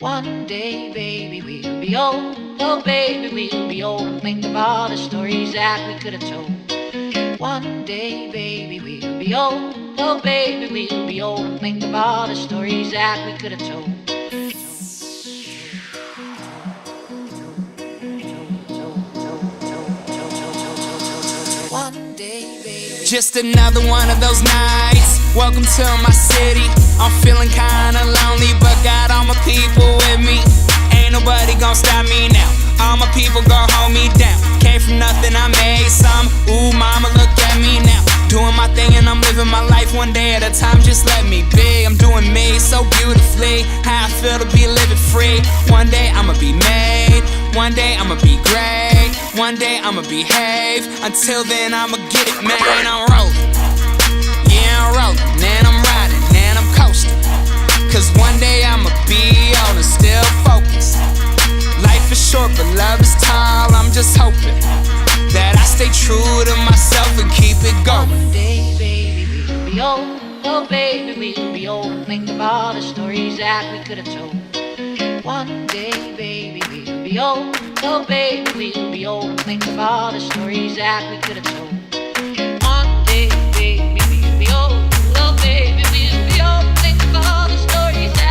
One day, baby, we'll be old. Oh, baby, we'll be old and think of all the stories that we could have told. One day, baby, we'll be old. Oh, baby, we'll be old and think of all the stories that we could have told. One day, baby. Just another one of those nights. Welcome to my city. I'm feeling kinda lonely, but got all my people with me. Ain't nobody gon' stop me now. All my people gon' hold me down. Came from nothing, I made some. Ooh, mama, look at me now. Doing my thing and I'm living my life one day at a time. Just let me be. I'm doing me so beautifully. How I feel to be living free. One day I'ma be made. One day I'ma be great. One day I'ma behave. Until then I'ma get it, man. I'm rolling. Yeah, I'm rolling. And I'm riding. And I'm coasting. Cause one day I'ma be on and still focused. Life is short but love is tall. I'm just hoping that I stay true to myself and keep it going. One day, baby, we'll be old. Oh, baby, we'll be old and think of all the stories that we could have told. One day, baby, we'll be old. Oh, baby, we'll be old and think of all the stories that we could have told.